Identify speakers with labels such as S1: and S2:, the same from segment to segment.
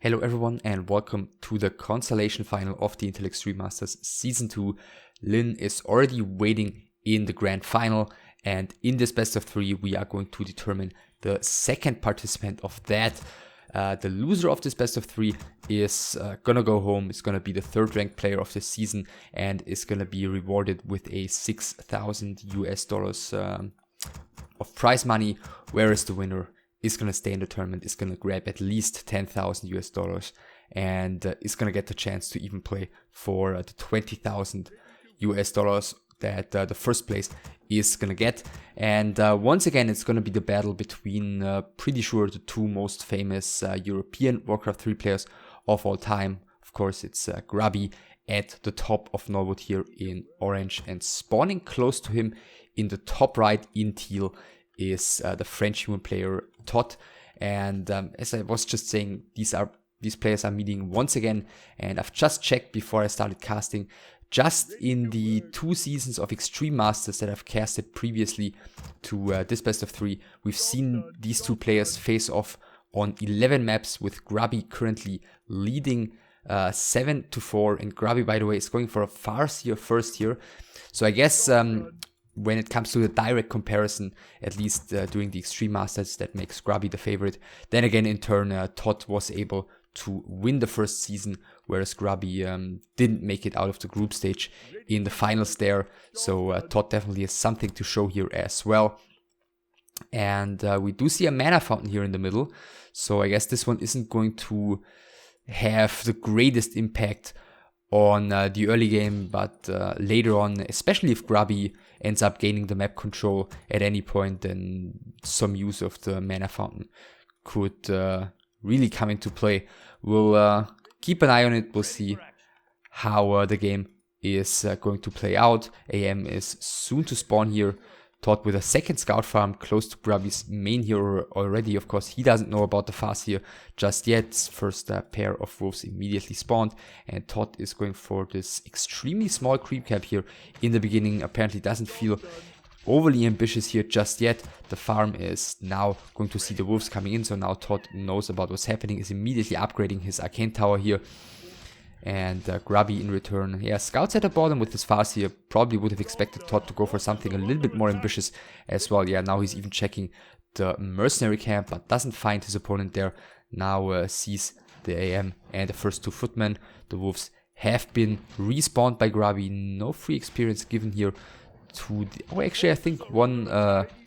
S1: Hello everyone and welcome to the Consolation final of the Intel Extreme Masters Season 2. Lin is already waiting in the grand final, and in this best of 3 we are going to determine the second participant of that. The loser of this best of 3 is gonna go home. It's gonna be the third ranked player of the season and is gonna be rewarded with a $6,000 of prize money, whereas the winner is going to stay in the tournament, is going to grab at least $10,000 and is going to get the chance to even play for the $20,000 that the first place is going to get. And once again, it's going to be the battle between pretty sure the two most famous European Warcraft 3 players of all time. Of course, it's Grubby at the top of Norwood here in orange, and spawning close to him in the top right in teal is the French human player ToD. And as I was just saying, these players are meeting once again, and I've just checked before I started casting. Just in the 2 seasons of Extreme Masters that I've casted previously to this best of 3, we've seen these two players face off on 11 maps, with Grubby currently leading 7-4, and Grubby, by the way, is going for a Farseer first here. So I guess when it comes to the direct comparison, at least during the Extreme Masters, that makes Grubby the favorite. Then again, in turn, ToD was able to win the first season, whereas Grubby didn't make it out of the group stage in the finals there. So ToD definitely has something to show here as well. And we do see a mana fountain here in the middle. So I guess this one isn't going to have the greatest impact on the early game, but later on, especially if Grubby ends up gaining the map control at any point, then some use of the mana fountain could really come into play. We'll keep an eye on it. We'll see how the game is going to play out. IEM is soon to spawn here. ToD with a second scout farm close to Grubby's main hero already. Of course, he doesn't know about the Farseer just yet. First pair of wolves immediately spawned, and ToD is going for this extremely small creep cap here in the beginning. Apparently doesn't feel overly ambitious here just yet. The farm is now going to see the wolves coming in, so now ToD knows about what's happening, is immediately upgrading his arcane tower here. And Grubby in return, scouts at the bottom with his Farseer. Probably would have expected ToD to go for something a little bit more ambitious as well. Now he's even checking the mercenary camp, but doesn't find his opponent there. Now sees the IEM and the first 2 footmen. The wolves have been respawned by Grubby. No free experience given here to the... Oh, actually, I think one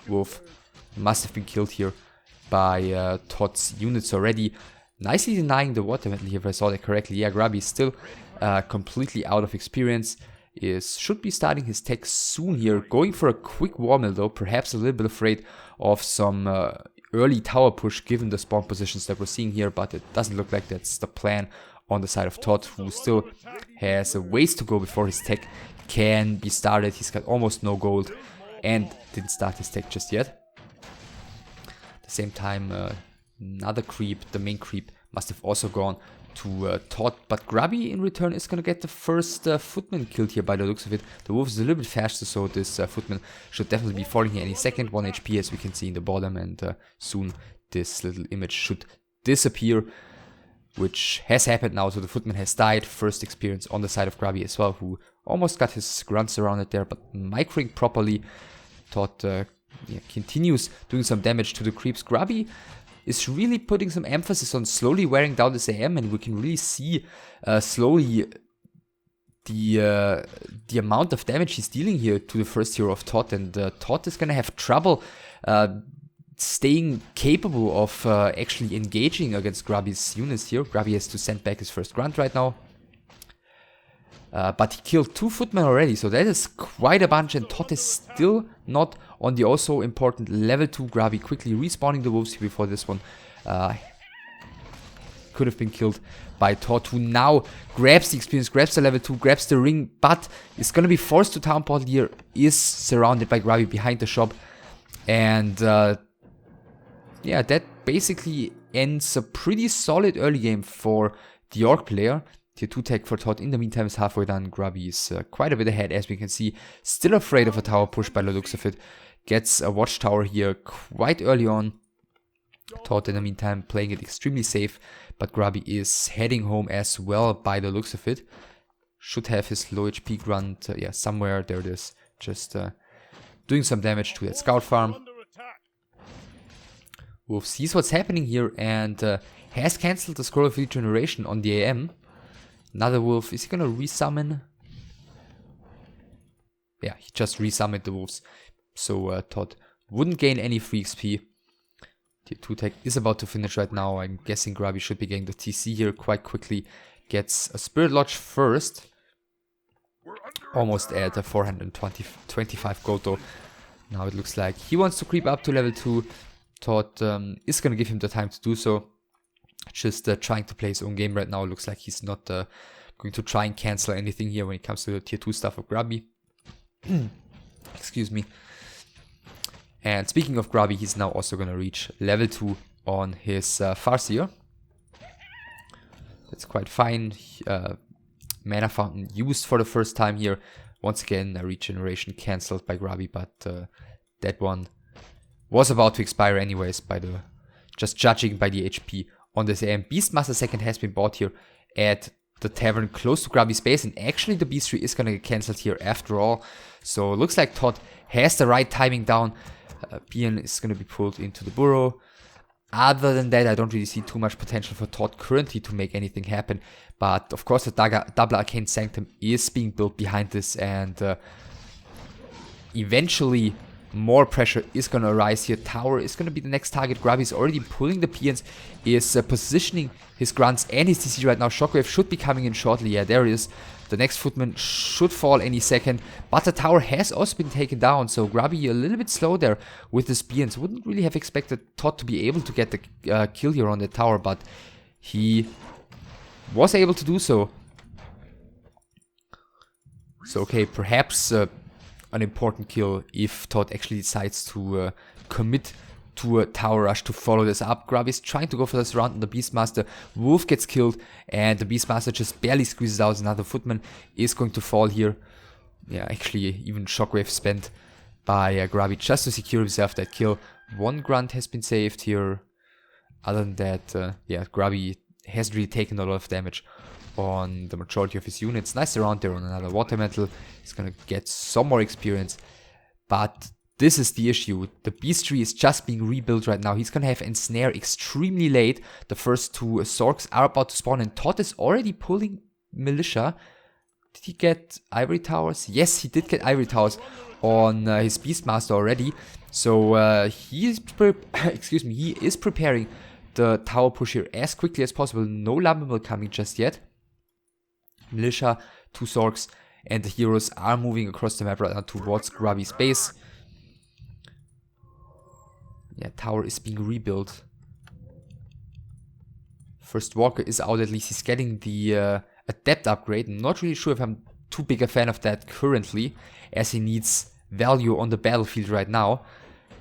S1: wolf must have been killed here by ToD's units already. Nicely denying the water medley if I saw that correctly. Grubby is still completely out of experience. Should be starting his tech soon here. Going for a quick war mill though. Perhaps a little bit afraid of some early tower push given the spawn positions that we're seeing here. But it doesn't look like that's the plan on the side of ToD, who still has a ways to go before his tech can be started. He's got almost no gold and didn't start his tech just yet. At the same time, another creep, the main creep, must have also gone to ToD, but Grubby in return is going to get the first footman killed here by the looks of it. The wolf is a little bit faster, so this footman should definitely be falling here any second. 1 HP as we can see in the bottom, and soon this little image should disappear, which has happened now. So the footman has died. First experience on the side of Grubby as well, who almost got his grunts around it there, but microing properly. ToD continues doing some damage to the creeps. Grubby is really putting some emphasis on slowly wearing down this IEM, and we can really see slowly the amount of damage he's dealing here to the first hero of ToD, and ToD is going to have trouble staying capable of actually engaging against Grubby's units here. Grubby has to send back his first grunt right now. But he killed 2 footmen already, so that is quite a bunch, and ToD is still not on the also important level 2. Grubby quickly respawning the wolves here before this one could have been killed by ToD, who now grabs the experience, grabs the level 2, grabs the ring, but is going to be forced to town portal here, is surrounded by Grubby behind the shop, and that basically ends a pretty solid early game for the Orc player. Tier 2 tech for ToD in the meantime is halfway done. Grubby is quite a bit ahead, as we can see. Still afraid of a tower push by the looks of it. Gets a watchtower here quite early on. ToD in the meantime playing it extremely safe, but Grubby is heading home as well by the looks of it. Should have his low HP grunt, yeah, somewhere, there it is, just doing some damage to that scout farm. Wolf sees what's happening here and has cancelled the scroll of regeneration on the IEM. Another wolf, is he gonna resummon? Yeah, he just resummoned the wolves, so ToD wouldn't gain any free XP. Tier 2 tech is about to finish right now. I'm guessing Grubby should be getting the TC here quite quickly. Gets a Spirit Lodge first. Almost at 425 gold though. Now it looks like he wants to creep up to level 2. ToD is going to give him the time to do so. Just trying to play his own game right now. Looks like he's not going to try and cancel anything here when it comes to the tier 2 stuff of Grubby. Excuse me. And speaking of Grubby, he's now also going to reach level 2 on his Farseer. That's quite fine. Mana Fountain used for the first time here. Once again, a regeneration cancelled by Grubby, but that one was about to expire anyways, by the just judging by the HP on this IEM. Beastmaster second has been bought here at the tavern close to Grubby's base, and actually the Beast 3 is going to get cancelled here after all. So it looks like ToD has the right timing down. Bian is going to be pulled into the burrow. Other than that, I don't really see too much potential for ToD currently to make anything happen. But of course, the double Arcane Sanctum is being built behind this, and eventually more pressure is going to arise here. Tower is going to be the next target. Grubby is already pulling the Pians, is positioning his grunts and his TC right now. Shockwave should be coming in shortly. Yeah, there it is. The next footman should fall any second, but the tower has also been taken down, so Grubby a little bit slow there with the Spears. Wouldn't really have expected ToD to be able to get the kill here on the tower, but he was able to do so. So okay, perhaps an important kill if ToD actually decides to commit to a tower rush to follow this up. Grubby is trying to go for this round on the Beastmaster. Wolf gets killed and the Beastmaster just barely squeezes out. Another footman is going to fall here. Yeah, actually even Shockwave spent by Grubby just to secure himself that kill. One grunt has been saved here. Other than that, yeah, Grubby hasn't really taken a lot of damage on the majority of his units. Nice round there on another water metal. He's gonna get some more experience, but this is the issue. The Beast Tree is just being rebuilt right now. He's gonna have Ensnare extremely late. The first two Zorks are about to spawn, and ToD is already pulling Militia. Did he get Ivory Towers? Yes, he did get Ivory Towers on his Beastmaster already. So he is preparing the tower push here as quickly as possible. No Lumber Mill coming just yet. Militia, two Zorks, and the heroes are moving across the map right now towards Grubby's base. Yeah, tower is being rebuilt. First Walker is out, at least he's getting the Adept upgrade. Not really sure if I'm too big a fan of that currently, as he needs value on the battlefield right now.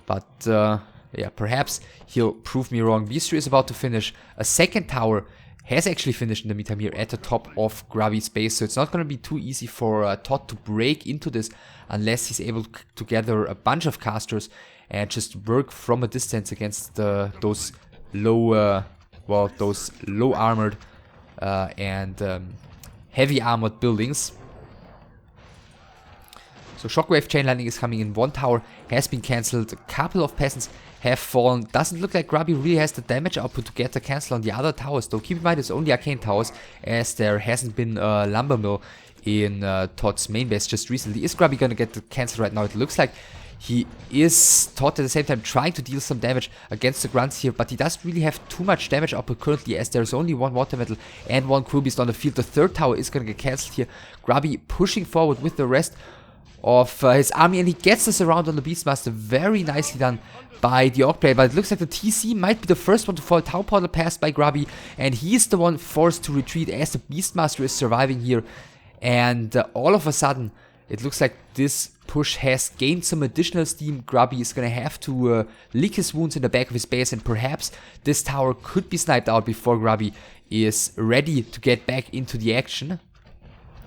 S1: But yeah, perhaps he'll prove me wrong. Beast 3 is about to finish. A second tower has actually finished in the meantime here at the top of Grubby's base, so it's not going to be too easy for ToD to break into this unless he's able to gather a bunch of casters and just work from a distance against those low armored and heavy armored buildings. So Shockwave chain lightning is coming in. One tower has been cancelled. A couple of peasants have fallen. Doesn't look like Grubby really has the damage output to get the cancel on the other towers though. Keep in mind it's only arcane towers, as there hasn't been a lumber mill in ToD's main base just recently. Is Grubby gonna get the cancel right now? It looks like he is ToD at the same time trying to deal some damage against the grunts here, but he doesn't really have too much damage output currently, as there's only one water metal and one cruel beast on the field. The third tower is gonna get cancelled here. Grubby pushing forward with the rest of his army, and he gets this around on the Beastmaster. Very nicely done by the Orc player, but it looks like the TC might be the first one to fall. Tower portal passed by Grubby, and he's the one forced to retreat as the Beastmaster is surviving here. And all of a sudden, it looks like this push has gained some additional steam. Grubby is gonna have to lick his wounds in the back of his base, and perhaps this tower could be sniped out before Grubby is ready to get back into the action.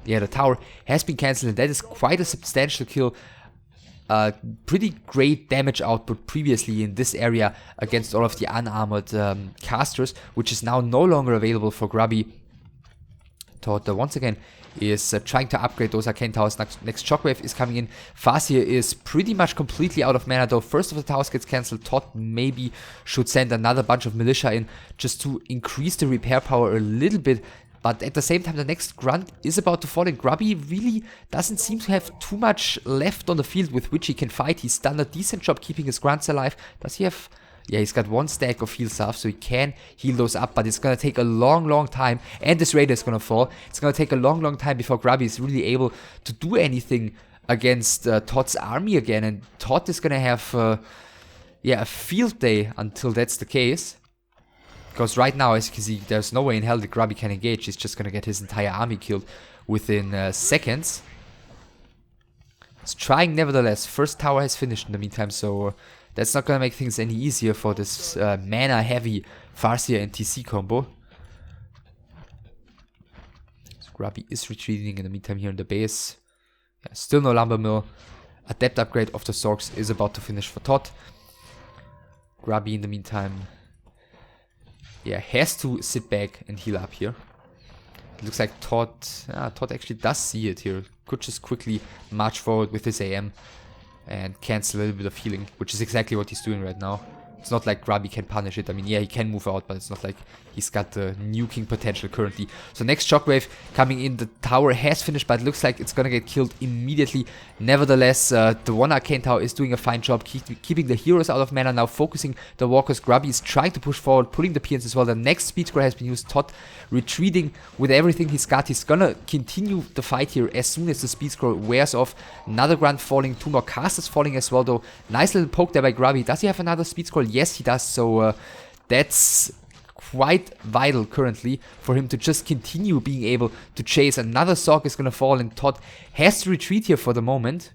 S1: Yeah, the tower has been cancelled, and that is quite a substantial kill. pretty great damage output previously in this area against all of the unarmored casters, which is now no longer available for Grubby. ToD once again is trying to upgrade those arcane towers. Next shockwave is coming in. Farseer is pretty much completely out of mana though. First of the towers gets cancelled. ToD maybe should send another bunch of militia in just to increase the repair power a little bit. But at the same time, the next grunt is about to fall, and Grubby really doesn't seem to have too much left on the field with which he can fight. He's done a decent job keeping his grunts alive. Does he have... Yeah, he's got one stack of heal stuff, so he can heal those up, but it's gonna take a long time, and this raider is gonna fall. It's gonna take a long time before Grubby is really able to do anything against ToD's army again, and ToD is gonna have yeah, a field day until that's the case. Because right now, as you can see, there's no way in hell that Grubby can engage. He's just gonna get his entire army killed within seconds. He's trying nevertheless. First tower has finished in the meantime, so that's not gonna make things any easier for this mana-heavy Farseer and TC combo. So Grubby is retreating in the meantime here in the base. Yeah, still no lumber mill. Adept upgrade of the Zorks is about to finish for ToD. Grubby in the meantime, yeah, has to sit back and heal up here. It looks like ToD actually does see it here. Could just quickly march forward with his AM and cancel a little bit of healing, which is exactly what he's doing right now. It's not like Grubby can punish it. I mean, yeah, he can move out, but it's not like he's got the nuking potential currently. So next shockwave coming in. The tower has finished, but it looks like it's gonna get killed immediately. Nevertheless, the one arcane tower is doing a fine job keeping the heroes out of mana, now focusing the walkers. Grubby is trying to push forward, putting the PNs as well. The next speed scroll has been used. ToD retreating with everything he's got. He's gonna continue the fight here as soon as the speed scroll wears off. Another grunt falling, two more casters falling as well though. Nice little poke there by Grubby. Does he have another speed scroll? Yes, he does. So that's quite vital currently for him to just continue being able to chase. Another Zork is gonna fall, and ToD has to retreat here for the moment.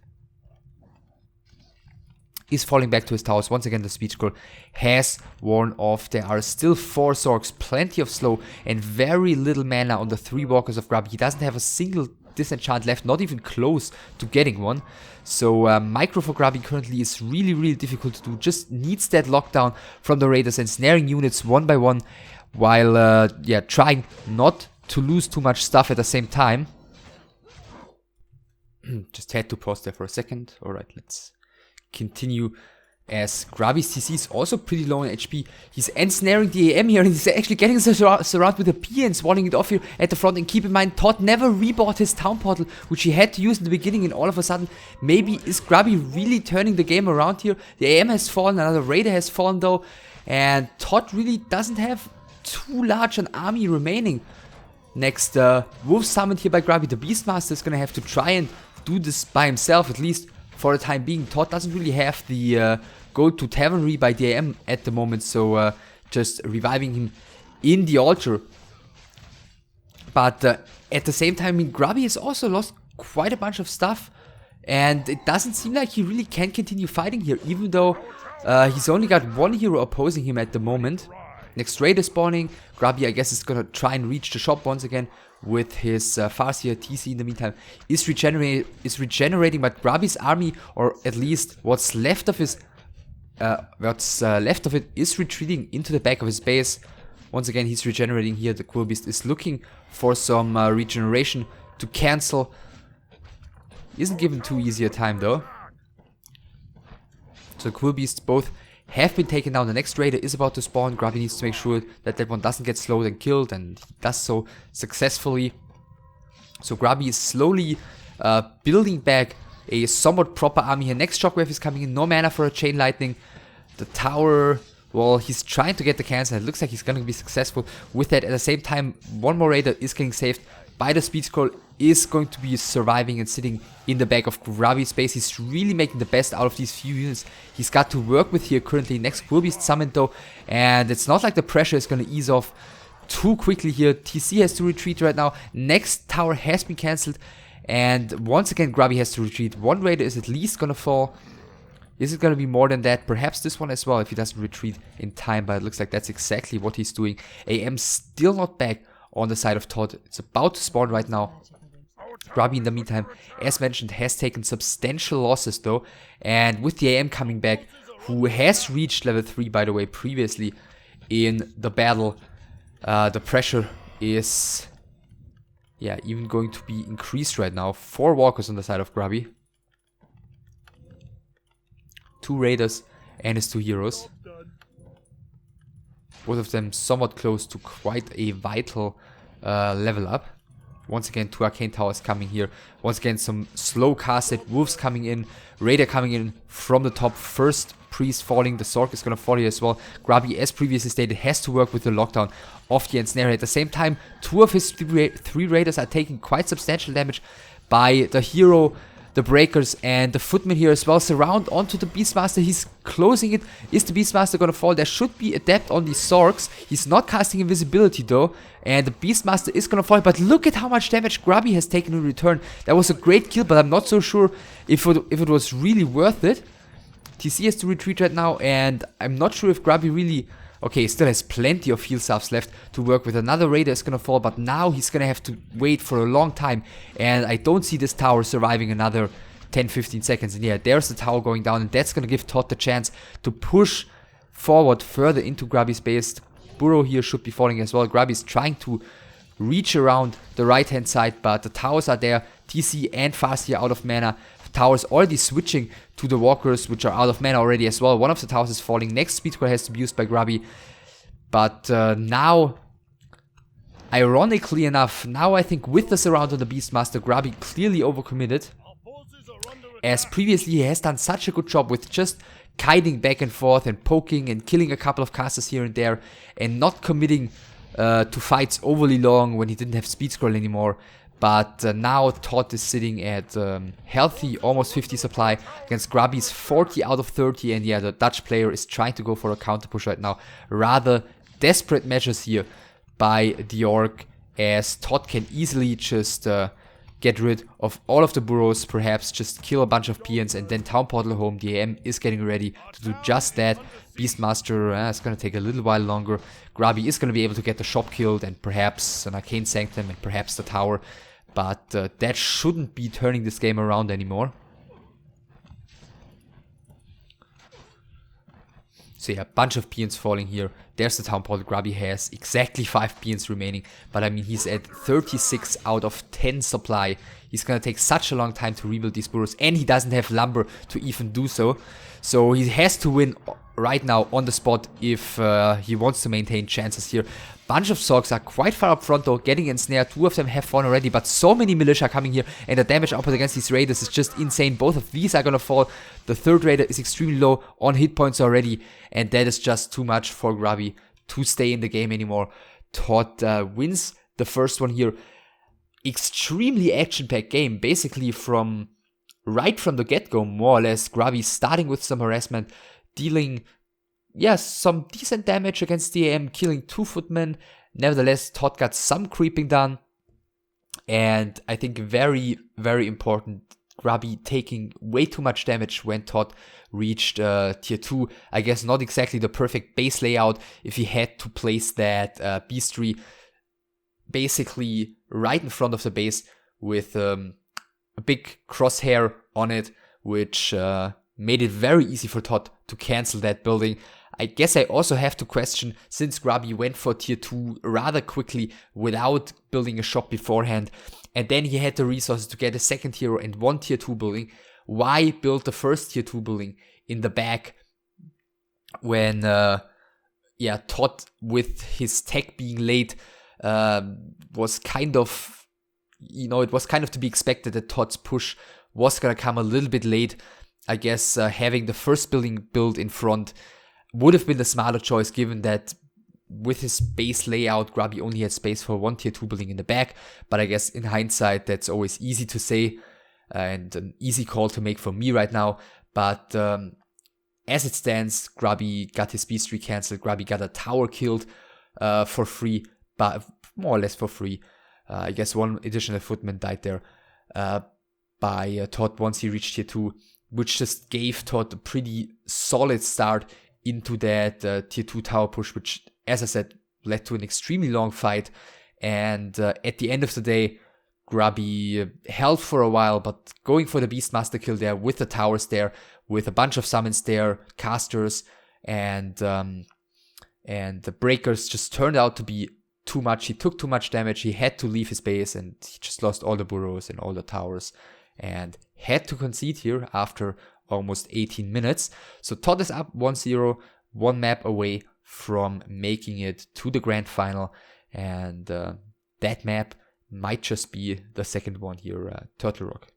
S1: Is falling back to his towers. Once again, the speed scroll has worn off. There are still 4 Zorks, plenty of slow, and very little mana on the 3 walkers of Grubby. He doesn't have a single disenchant left, not even close to getting one. So micro for Grubby currently is really difficult to do. Just needs that lockdown from the raiders and snaring units one by one, while yeah, trying not to lose too much stuff at the same time. Just had to pause there for a second. Alright, let's continue, as Grubby's CC is also pretty low in HP. He's ensnaring the AM here, and he's actually getting surrounded with a P and swallowing it off here at the front. And keep in mind, ToD never rebought his town portal, which he had to use in the beginning, and all of a sudden, maybe is Grubby really turning the game around here? The AM has fallen, another raider has fallen though, and ToD really doesn't have too large an army remaining. Next, wolf summoned here by Grubby. The Beastmaster is gonna have to try and do this by himself, at least for the time being. ToD doesn't really have the go-to tavernry by DAM at the moment, so just reviving him in the altar. But at the same time, I mean, Grubby has also lost quite a bunch of stuff, and it doesn't seem like he really can continue fighting here, even though he's only got one hero opposing him at the moment. Next raid is spawning. Grubby, I guess, is gonna try and reach the shop once again with his Farseer. TC in the meantime is regenerating, but Grubby's army, or at least what's left of his it, is retreating into the back of his base. Once again, he's regenerating here. The Quill Beast is looking for some regeneration to cancel. Isn't given too easy a time though. So Quill Beasts both have been taken down. The next raider is about to spawn. Grubby needs to make sure that that one doesn't get slowed and killed, and he does so successfully. So Grubby is slowly building back a somewhat proper army here. Next shockwave is coming in. No mana for a chain lightning. The tower, well, he's trying to get the cancel. It looks like he's going to be successful with that. At the same time, one more raider is getting saved by the speed scroll, is going to be surviving and sitting in the back of Grubby's base. He's really making the best out of these few units he's got to work with here currently. Next Quill Beast summoned though, and it's not like the pressure is going to ease off too quickly here. TC has to retreat right now. Next tower has been cancelled, and once again Grubby has to retreat. One raider is at least going to fall. Is it going to be more than that? Perhaps this one as well if he doesn't retreat in time, but it looks like that's exactly what he's doing. AM still not back on the side of ToD. It's about to spawn right now. Grubby, in the meantime, as mentioned, has taken substantial losses though, and with the IEM coming back, who has reached level 3 by the way previously in the battle, the pressure is even going to be increased right now. 4 walkers on the side of Grubby, 2 raiders and his 2 heroes. Both of them somewhat close to quite a vital level up. Once again, 2 arcane towers coming here. Once again, some slow casted wolves coming in. Raider coming in from the top. First priest falling. The Zork is going to fall here as well. Grubby, as previously stated, has to work with the lockdown of the ensnare. At the same time, 2 of his 3 raiders are taking quite substantial damage by the hero, the breakers, and the footman here as well. Surround onto the Beastmaster. He's closing it. Is the Beastmaster gonna fall? There should be adept on the Zorks. He's not casting invisibility though, and the Beastmaster is gonna fall. But look at how much damage Grubby has taken in return. That was a great kill, but I'm not so sure if it was really worth it. TC has to retreat right now, and I'm not sure if Grubby really... Okay, he still has plenty of heal salves left to work with. Another raider is gonna fall, but now he's gonna have to wait for a long time. And I don't see this tower surviving another 10-15 seconds. And yeah, there's the tower going down, and that's gonna give ToD the chance to push forward further into Grubby's base. Burrow here should be falling as well. Grubby's trying to reach around the right hand side, but the towers are there. TC and Fasti are out of mana. Towers already switching to the walkers, which are out of mana already as well. One of the towers is falling. Next speed square has to be used by Grubby. But now, ironically enough, now I think with the surround on the Beastmaster, Grubby clearly overcommitted. As previously he has done such a good job with just kiting back and forth and poking and killing a couple of casters here and there, and not committing to fights overly long when he didn't have speed scroll anymore. But now ToD is sitting at healthy, almost 50 supply against Grubby's 40 out of 30. And yeah, the Dutch player is trying to go for a counter push right now. Rather desperate measures here by the Orc, as ToD can easily just get rid of all of the burrows, perhaps just kill a bunch of peons and then town portal home. The IEM is getting ready to do just that. Beastmaster is going to take a little while longer. Grubby is going to be able to get the shop killed and perhaps an Arcane Sanctum and perhaps the tower. But that shouldn't be turning this game around anymore. So yeah, a bunch of peons falling here. There's the town portal. Grubby has exactly 5 peons remaining. But I mean, he's at 36 out of 10 supply. He's gonna take such a long time to rebuild these burrows. And he doesn't have lumber to even do so. So he has to win right now on the spot if he wants to maintain chances here. Bunch of Zorks are quite far up front though, getting ensnared. 2 of them have fallen already, but so many militia coming here, and the damage output against these raiders is just insane. Both of these are gonna fall. The 3rd raider is extremely low on hit points already, and that is just too much for Grubby to stay in the game anymore. ToD wins the first one here. Extremely action-packed game, basically from right from the get-go, more or less. Grubby starting with some harassment, dealing some decent damage against the IEM, killing 2 footmen. Nevertheless, ToD got some creeping done. And I think very, very important, Grubby taking way too much damage when ToD reached tier 2. I guess not exactly the perfect base layout if he had to place that Beast Tree basically right in front of the base with a big crosshair on it, which made it very easy for ToD to cancel that building. I guess I also have to question, since Grubby went for tier 2 rather quickly without building a shop beforehand, and then he had the resources to get a 2nd hero and 1 tier 2 building, why build the 1st tier 2 building in the back when ToD, with his tech being late, was kind of, it was kind of to be expected that ToD's push was gonna come a little bit late. I guess having the 1st building built in front would have been the smarter choice, given that with his base layout, Grubby only had space for 1 tier 2 building in the back. But I guess in hindsight, that's always easy to say and an easy call to make for me right now. But as it stands, Grubby got his beast tree cancelled. Grubby got a tower killed for free, but more or less for free. I guess 1 additional footman died there by ToD once he reached tier 2, which just gave ToD a pretty solid start into that tier 2 tower push, which, as I said, led to an extremely long fight. And at the end of the day, Grubby held for a while, but going for the Beastmaster kill there with the towers there, with a bunch of summons there, casters, and the breakers just turned out to be too much. He took too much damage. He had to leave his base, and he just lost all the burrows and all the towers, and had to concede here after almost 18 minutes. So ToD is up 1-0, one map away from making it to the grand final, and that map might just be the second one here, Turtle Rock.